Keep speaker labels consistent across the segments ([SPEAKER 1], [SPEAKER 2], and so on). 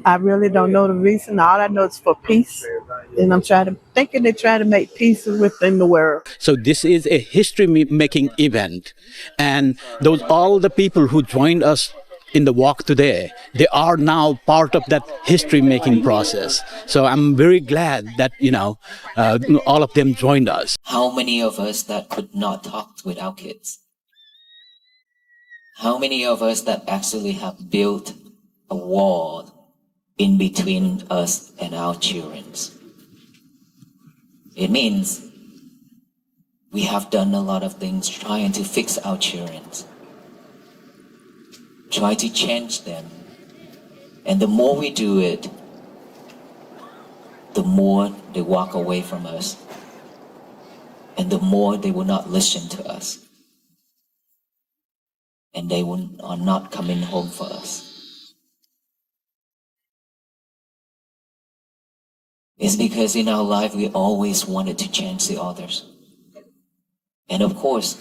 [SPEAKER 1] I really don't know the reason. All I know is for peace. And I'm thinking they're trying to make peace within the world.
[SPEAKER 2] So this is a history-making event, and those all the people who joined us in the walk today, they are now part of that history-making process. So I'm very glad that all of them joined us.
[SPEAKER 3] How many of us that could not talk with our kids? How many of us that actually have built a wall in between us and our children? It means we have done a lot of things trying to fix our children, try to change them. And the more we do it, the more they walk away from us. And the more they will not listen to us. And they are not coming home for us. It's because in our life we always wanted to change the others. And of course,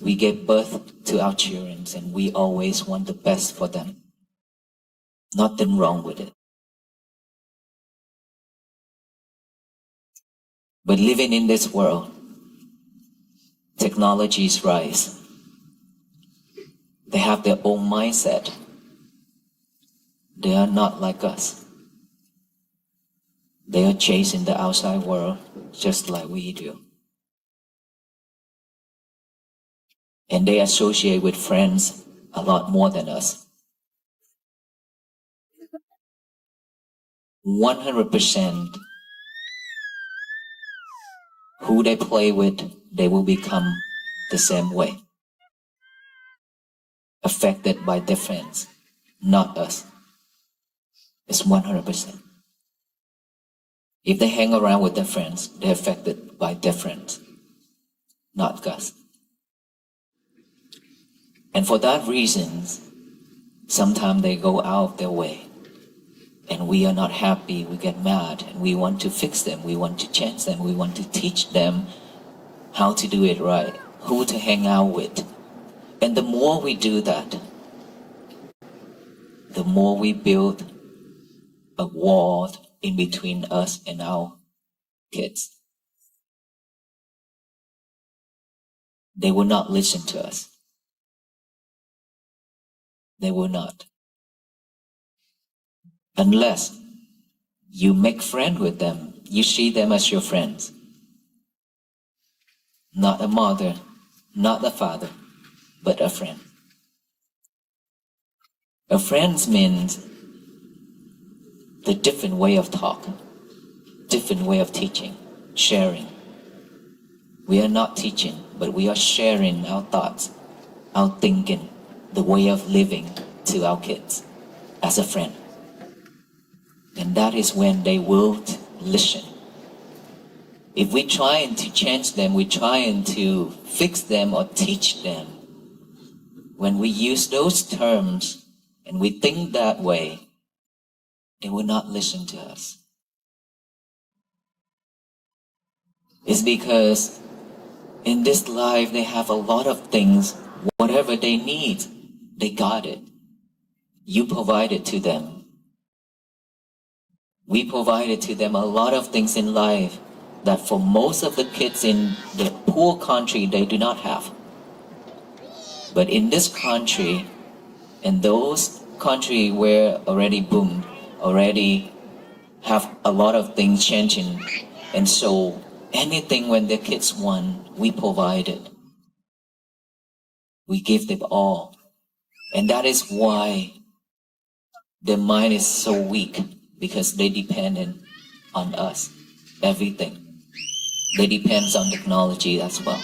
[SPEAKER 3] we gave birth to our children and we always want the best for them. Nothing wrong with it. But living in this world, technologies rise. They have their own mindset. They are not like us. They are chasing the outside world just like we do. And they associate with friends a lot more than us. 100% who they play with, they will become the same way. Affected by their friends, not us. It's 100%. If they hang around with their friends, they're affected by their friends, not us. And for that reason, sometimes they go out of their way. And we are not happy, we get mad, and we want to fix them, we want to change them, we want to teach them how to do it right, who to hang out with. And the more we do that, the more we build a wall in between us and our kids. They will not listen to us. They will not. Unless you make friends with them, you see them as your friends. Not a mother, not a father, but a friend. A friend means the different way of talk, different way of teaching, sharing. We are not teaching, but we are sharing our thoughts, our thinking, the way of living to our kids as a friend. And that is when they will listen. If we're trying to change them, we're trying to fix them or teach them, when we use those terms and we think that way, they will not listen to us. It's because in this life they have a lot of things, whatever they need, they got it. You provided to them. We provided to them a lot of things in life that for most of the kids in the poor country, they do not have. But in this country, and those countries where already boomed, already have a lot of things changing, and so anything when the kids want, we provided. We give them all. And that is why their mind is so weak, because they depend on us, everything. They depend on technology as well.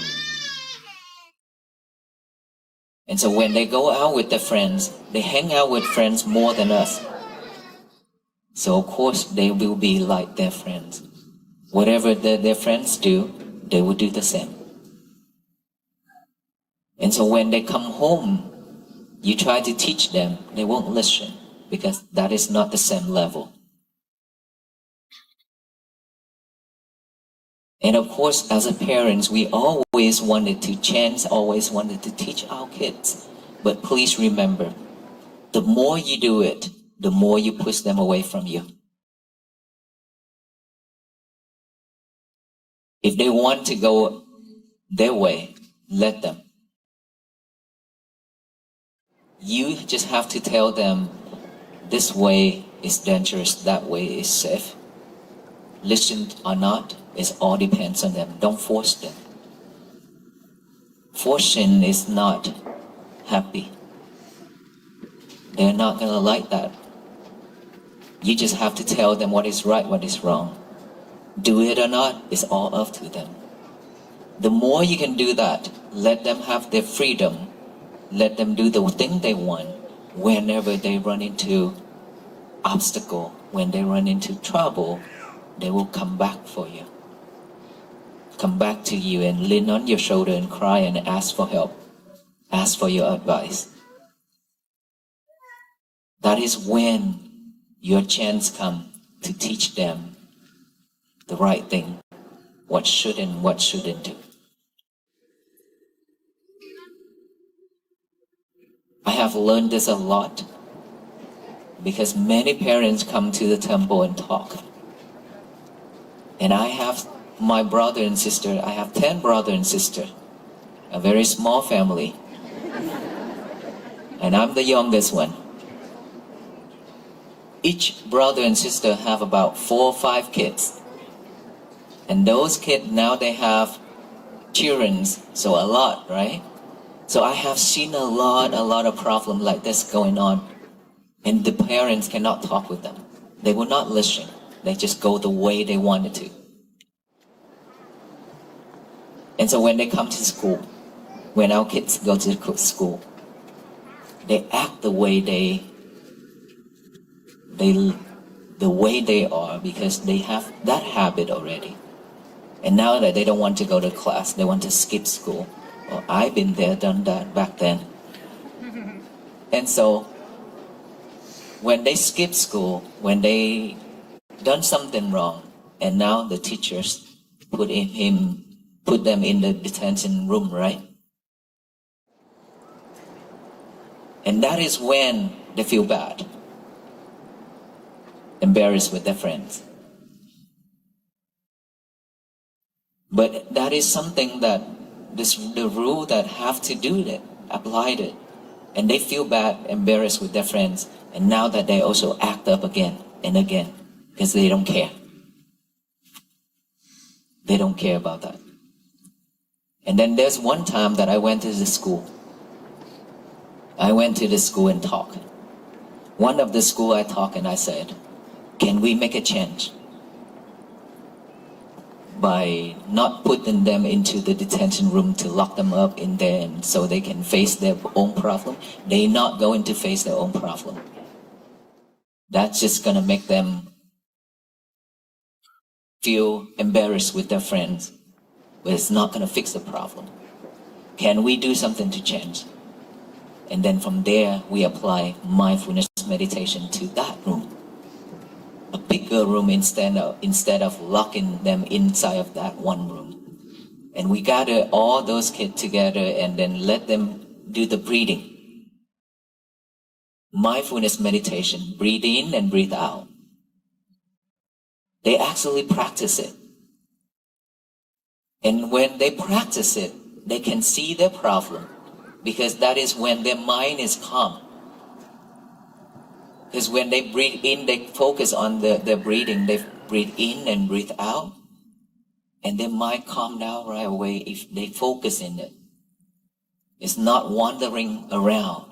[SPEAKER 3] And so when they go out with their friends, they hang out with friends more than us. So of course they will be like their friends. Whatever their friends do, they will do the same. And so when they come home, you try to teach them, they won't listen, because that is not the same level. And of course, as a parents, we always wanted to change, always wanted to teach our kids. But please remember, the more you do it, the more you push them away from you. If they want to go their way, let them. You just have to tell them this way is dangerous, that way is safe. Listen or not, it all depends on them. Don't force them. Forcing is not happy. They're not going to like that. You just have to tell them what is right, what is wrong. Do it or not, it's all up to them. The more you can do that, let them have their freedom. Let them do the thing they want. Whenever they run into obstacle, when they run into trouble, they will come back for you. Come back to you and lean on your shoulder and cry and ask for help. Ask for your advice. That is when your chance comes to teach them the right thing, what should and what shouldn't do. I have learned this a lot because many parents come to the temple and talk. And I have my brother and sister, I have 10 brothers and sisters, a very small family. And I'm the youngest one. Each brother and sister have about 4 or 5 kids. And those kids now they have children, so a lot, right? So I have seen a lot of problems like this going on. And the parents cannot talk with them. They will not listen. They just go the way they wanted to. And so when they come to school, when our kids go to school, they act the way they are because they have that habit already. And now that they don't want to go to class, they want to skip school. Well, I've been there, done that back then. And so when they skip school, when they done something wrong, and now the teachers put them in the detention room, right? And that is when they feel bad, embarrassed with their friends. But that is something that the rule that have to do that, applied it. And they feel bad, embarrassed with their friends. And now that they also act up again and again because they don't care. They don't care about that. And then there's one time that I went to the school. I went to the school and talked. One of the school I talked and I said, can we make a change? By not putting them into the detention room to lock them up in there and so they can face their own problem. They're not going to face their own problem. That's just going to make them feel embarrassed with their friends, but it's not going to fix the problem. Can we do something to change? And then from there, we apply mindfulness meditation to that room. A bigger room instead of locking them inside of that one room. And we gather all those kids together and then let them do the breathing. Mindfulness meditation, breathe in and breathe out. They actually practice it. And when they practice it, they can see their problem because that is when their mind is calm. Because when they breathe in, they focus on their breathing. They breathe in and breathe out. And their mind calm down right away if they focus in it. It's not wandering around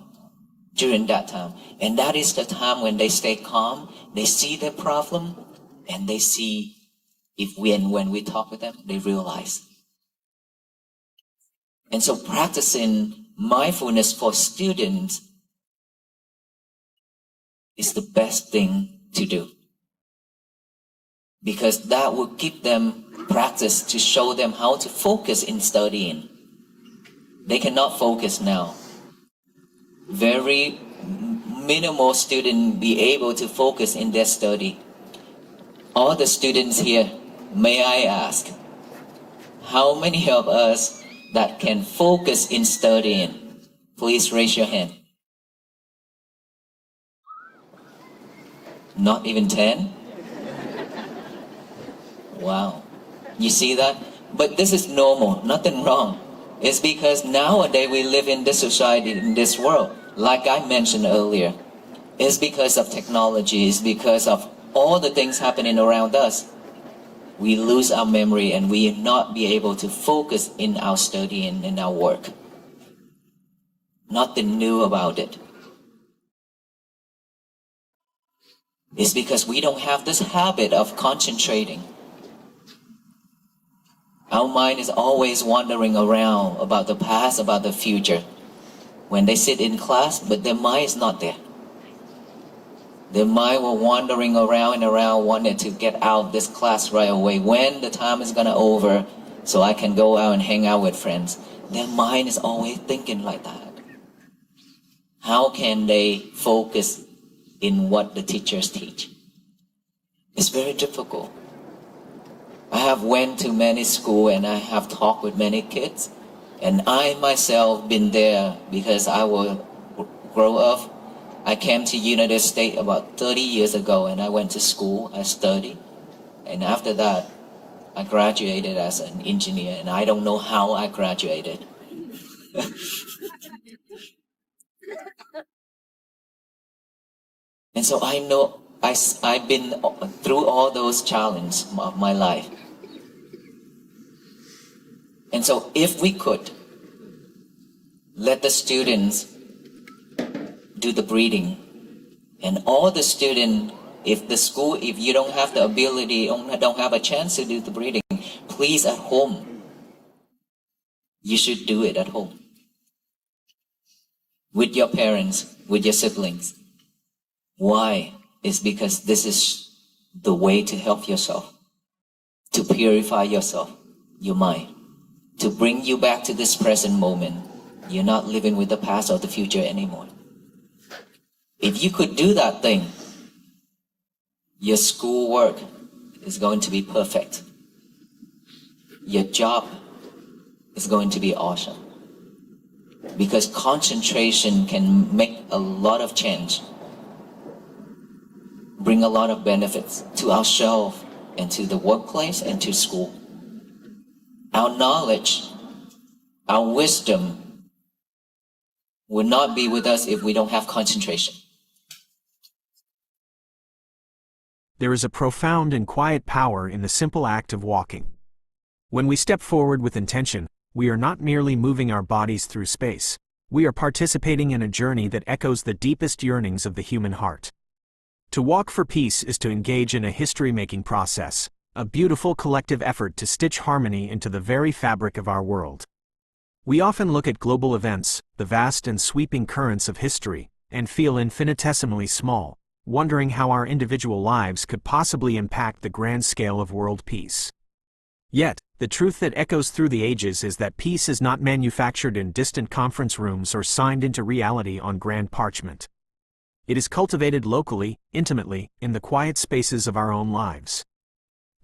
[SPEAKER 3] during that time. And that is the time when they stay calm, they see their problem, and they see if when we talk with them, they realize. And so practicing mindfulness for students is the best thing to do. Because that will give them practice to show them how to focus in studying. They cannot focus now. Very minimal students be able to focus in their study. All the students here, may I ask, how many of us that can focus in studying? Please raise your hand. Not even 10? Wow. You see that? But this is normal, nothing wrong. It's because nowadays we live in this society, in this world, like I mentioned earlier. It's because of technology, it's because of all the things happening around us. We lose our memory and we not be able to focus in our study and in our work. Nothing new about it. It's because we don't have this habit of concentrating. Our mind is always wandering around about the past, about the future. When they sit in class, but their mind is not there. Their mind will wandering around and around, wanting to get out of this class right away. When the time is gonna over, so I can go out and hang out with friends. Their mind is always thinking like that. How can they focus in what the teachers teach? It's very difficult. I have went to many schools and I have talked with many kids, and I myself been there because I will grow up. I came to United States about 30 years ago and I went to school, I studied, and after that I graduated as an engineer, and I don't know how I graduated. And so I know I've been through all those challenges of my life. And so if we could let the students do the breathing, and all the students, if you don't have the ability, don't have a chance to do the breathing, please at home, you should do it at home. With your parents, with your siblings. Why? It's because this is the way to help yourself, to purify yourself, your mind, to bring you back to this present moment. You're not living with the past or the future anymore. If you could do that thing, your schoolwork is going to be perfect. Your job is going to be awesome. Because concentration can make a lot of change, bring a lot of benefits to ourselves and to the workplace and to school. Our knowledge, our wisdom will not be with us if we don't have concentration.
[SPEAKER 4] There is a profound and quiet power in the simple act of walking. When we step forward with intention, we are not merely moving our bodies through space. We are participating in a journey that echoes the deepest yearnings of the human heart. To walk for peace is to engage in a history-making process, a beautiful collective effort to stitch harmony into the very fabric of our world. We often look at global events, the vast and sweeping currents of history, and feel infinitesimally small, wondering how our individual lives could possibly impact the grand scale of world peace. Yet, the truth that echoes through the ages is that peace is not manufactured in distant conference rooms or signed into reality on grand parchment. It is cultivated locally, intimately, in the quiet spaces of our own lives.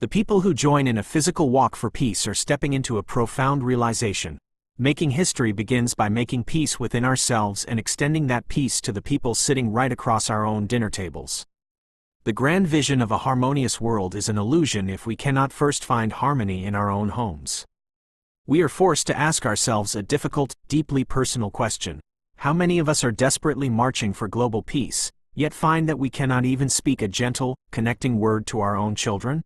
[SPEAKER 4] The people who join in a physical walk for peace are stepping into a profound realization. Making history begins by making peace within ourselves and extending that peace to the people sitting right across our own dinner tables. The grand vision of a harmonious world is an illusion if we cannot first find harmony in our own homes. We are forced to ask ourselves a difficult, deeply personal question. How many of us are desperately marching for global peace, yet find that we cannot even speak a gentle, connecting word to our own children?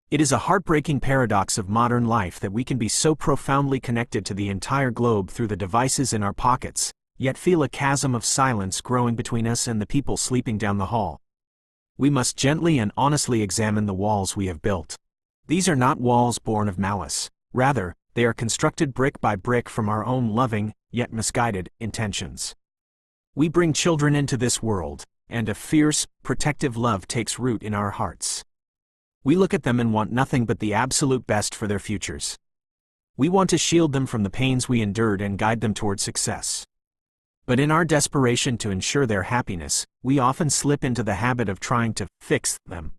[SPEAKER 4] It is a heartbreaking paradox of modern life that we can be so profoundly connected to the entire globe through the devices in our pockets, yet feel a chasm of silence growing between us and the people sleeping down the hall. We must gently and honestly examine the walls we have built. These are not walls born of malice. Rather, they are constructed brick by brick from our own loving, yet misguided, intentions. We bring children into this world, and a fierce, protective love takes root in our hearts. We look at them and want nothing but the absolute best for their futures. We want to shield them from the pains we endured and guide them toward success. But in our desperation to ensure their happiness, we often slip into the habit of trying to fix them.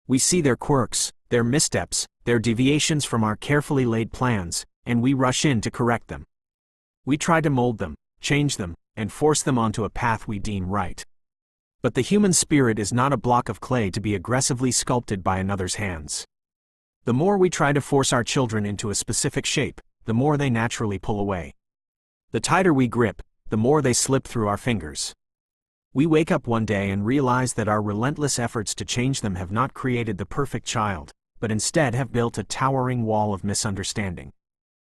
[SPEAKER 4] We see their quirks, their missteps, their deviations from our carefully laid plans, and we rush in to correct them. We try to mold them, change them, and force them onto a path we deem right. But the human spirit is not a block of clay to be aggressively sculpted by another's hands. The more we try to force our children into a specific shape, the more they naturally pull away. The tighter we grip, the more they slip through our fingers. We wake up one day and realize that our relentless efforts to change them have not created the perfect child, but instead have built a towering wall of misunderstanding.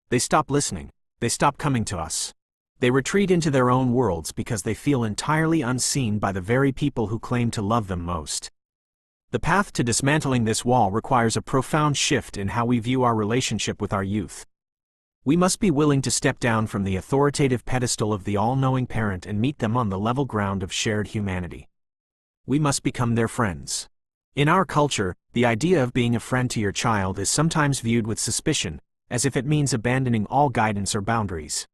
[SPEAKER 4] They stop listening. They stop coming to us. They retreat into their own worlds because they feel entirely unseen by the very people who claim to love them most. The path to dismantling this wall requires a profound shift in how we view our relationship with our youth. We must be willing to step down from the authoritative pedestal of the all-knowing parent and meet them on the level ground of shared humanity. We must become their friends. In our culture, the idea of being a friend to your child is sometimes viewed with suspicion, as if it means abandoning all guidance or boundaries.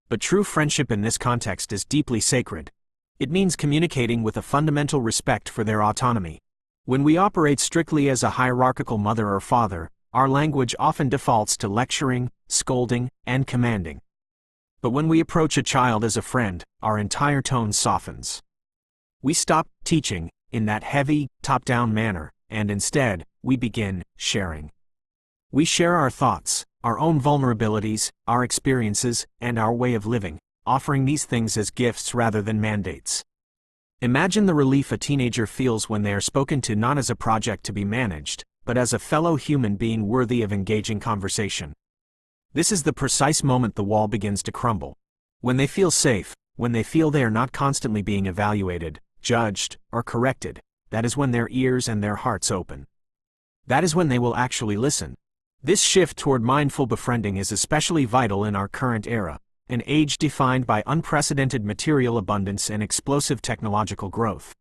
[SPEAKER 4] But true friendship in this context is deeply sacred. It means communicating with a fundamental respect for their autonomy. When we operate strictly as a hierarchical mother or father, our language often defaults to lecturing, scolding, and commanding. But when we approach a child as a friend, our entire tone softens. We stop teaching in that heavy, top-down manner, and instead, we begin sharing. We share our thoughts, our own vulnerabilities, our experiences, and our way of living, offering these things as gifts rather than mandates. Imagine the relief a teenager feels when they are spoken to not as a project to be managed, but as a fellow human being worthy of engaging conversation. This is the precise moment the wall begins to crumble. When they feel safe, when they feel they are not constantly being evaluated, judged, or corrected, that is when their ears and their hearts open. That is when they will actually listen. This shift toward mindful befriending is especially vital in our current era, an age defined by unprecedented material abundance and explosive technological growth.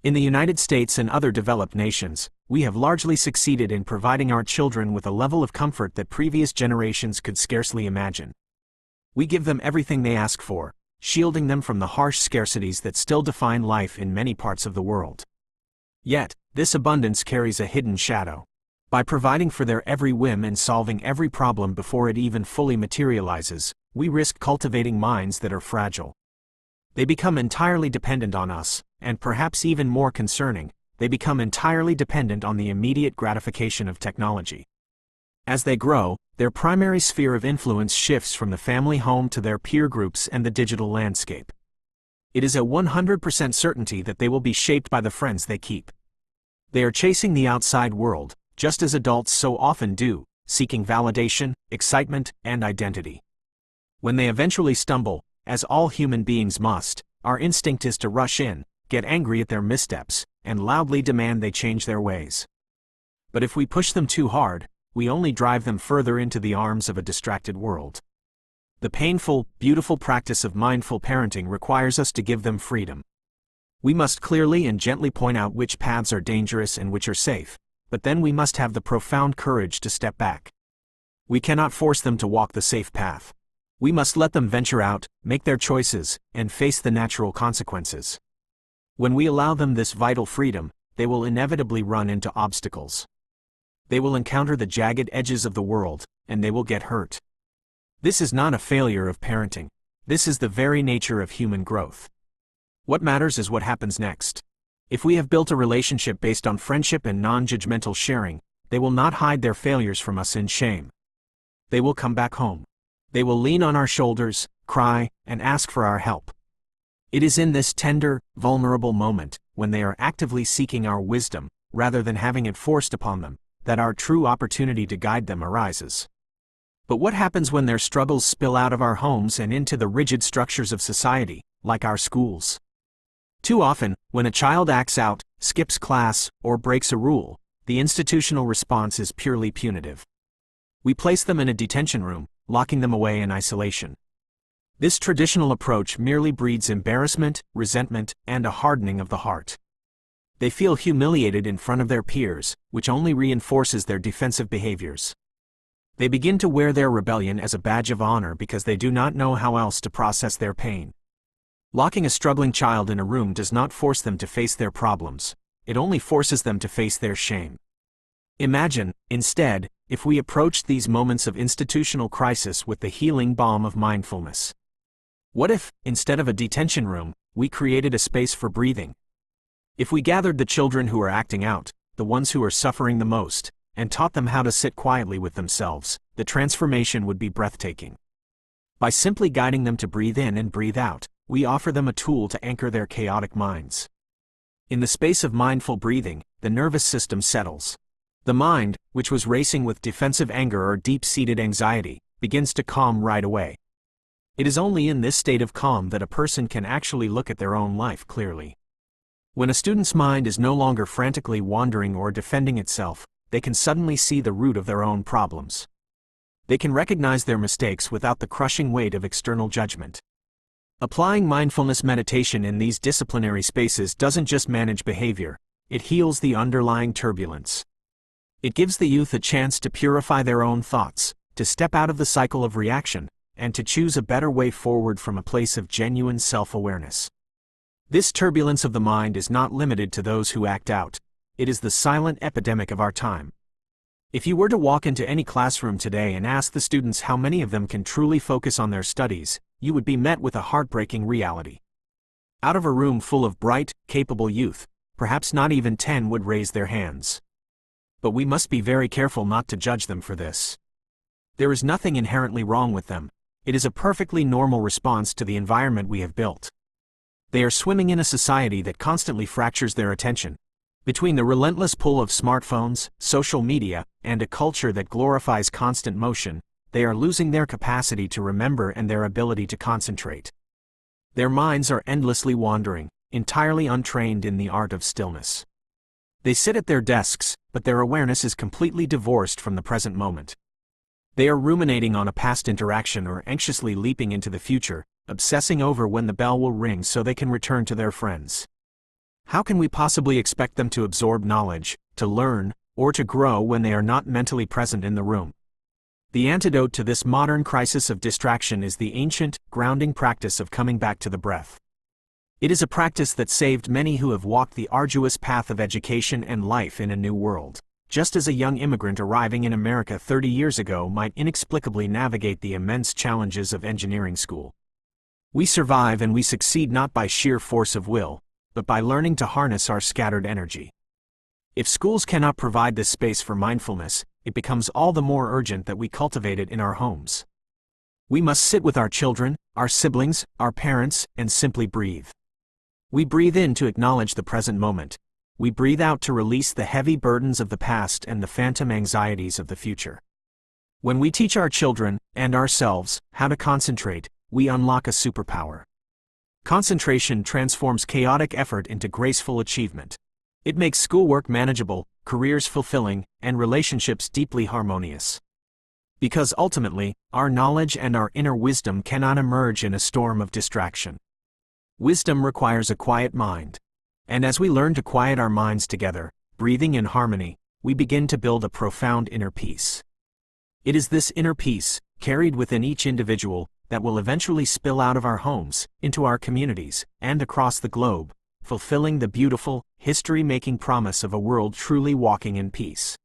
[SPEAKER 4] In the United States and other developed nations, we have largely succeeded in providing our children with a level of comfort that previous generations could scarcely imagine. We give them everything they ask for, shielding them from the harsh scarcities that still define life in many parts of the world. Yet, this abundance carries a hidden shadow. By providing for their every whim and solving every problem before it even fully materializes, we risk cultivating minds that are fragile. They become entirely dependent on us, and perhaps even more concerning, they become entirely dependent on the immediate gratification of technology. As they grow, their primary sphere of influence shifts from the family home to their peer groups and the digital landscape. It is a 100% certainty that they will be shaped by the friends they keep. They are chasing the outside world, just as adults so often do, seeking validation, excitement, and identity. When they eventually stumble, as all human beings must, our instinct is to rush in, get angry at their missteps, and loudly demand they change their ways. But if we push them too hard, we only drive them further into the arms of a distracted world. The painful, beautiful practice of mindful parenting requires us to give them freedom. We must clearly and gently point out which paths are dangerous and which are safe, but then we must have the profound courage to step back. We cannot force them to walk the safe path. We must let them venture out, make their choices, and face the natural consequences. When we allow them this vital freedom, they will inevitably run into obstacles. They will encounter the jagged edges of the world, and they will get hurt. This is not a failure of parenting. This is the very nature of human growth. What matters is what happens next. If we have built a relationship based on friendship and non-judgmental sharing, they will not hide their failures from us in shame. They will come back home. They will lean on our shoulders, cry, and ask for our help. It is in this tender, vulnerable moment, when they are actively seeking our wisdom, rather than having it forced upon them, that our true opportunity to guide them arises. But what happens when their struggles spill out of our homes and into the rigid structures of society, like our schools? Too often, when a child acts out, skips class, or breaks a rule, the institutional response is purely punitive. We place them in a detention room, locking them away in isolation. This traditional approach merely breeds embarrassment, resentment, and a hardening of the heart. They feel humiliated in front of their peers, which only reinforces their defensive behaviors. They begin to wear their rebellion as a badge of honor because they do not know how else to process their pain. Locking a struggling child in a room does not force them to face their problems, it only forces them to face their shame. Imagine, instead, if we approached these moments of institutional crisis with the healing balm of mindfulness. What if, instead of a detention room, we created a space for breathing, If we gathered the children who are acting out, the ones who are suffering the most, and taught them how to sit quietly with themselves, the transformation would be breathtaking. By simply guiding them to breathe in and breathe out, we offer them a tool to anchor their chaotic minds. In the space of mindful breathing, the nervous system settles. The mind, which was racing with defensive anger or deep-seated anxiety, begins to calm right away. It is only in this state of calm that a person can actually look at their own life clearly. When a student's mind is no longer frantically wandering or defending itself, they can suddenly see the root of their own problems. They can recognize their mistakes without the crushing weight of external judgment. Applying mindfulness meditation in these disciplinary spaces doesn't just manage behavior, it heals the underlying turbulence. It gives the youth a chance to purify their own thoughts, to step out of the cycle of reaction, and to choose a better way forward from a place of genuine self-awareness. This turbulence of the mind is not limited to those who act out. It is the silent epidemic of our time. If you were to walk into any classroom today and ask the students how many of them can truly focus on their studies, you would be met with a heartbreaking reality. Out of a room full of bright, capable youth, perhaps not even 10 would raise their hands. But we must be very careful not to judge them for this. There is nothing inherently wrong with them. It is a perfectly normal response to the environment we have built. They are swimming in a society that constantly fractures their attention. Between the relentless pull of smartphones, social media, and a culture that glorifies constant motion, they are losing their capacity to remember and their ability to concentrate. Their minds are endlessly wandering, entirely untrained in the art of stillness. They sit at their desks, but their awareness is completely divorced from the present moment. They are ruminating on a past interaction or anxiously leaping into the future, obsessing over when the bell will ring so they can return to their friends. How can we possibly expect them to absorb knowledge, to learn, or to grow when they are not mentally present in the room? The antidote to this modern crisis of distraction is the ancient, grounding practice of coming back to the breath. It is a practice that saved many who have walked the arduous path of education and life in a new world, just as a young immigrant arriving in America 30 years ago might inexplicably navigate the immense challenges of engineering school. We survive and we succeed not by sheer force of will, but by learning to harness our scattered energy. If schools cannot provide this space for mindfulness, it becomes all the more urgent that we cultivate it in our homes. We must sit with our children, our siblings, our parents, and simply breathe. We breathe in to acknowledge the present moment. We breathe out to release the heavy burdens of the past and the phantom anxieties of the future. When we teach our children, and ourselves, how to concentrate, we unlock a superpower. Concentration transforms chaotic effort into graceful achievement. It makes schoolwork manageable, careers fulfilling, and relationships deeply harmonious. Because ultimately, our knowledge and our inner wisdom cannot emerge in a storm of distraction. Wisdom requires a quiet mind. And as we learn to quiet our minds together, breathing in harmony, we begin to build a profound inner peace. It is this inner peace, carried within each individual, that will eventually spill out of our homes, into our communities, and across the globe, fulfilling the beautiful, history-making promise of a world truly walking in peace.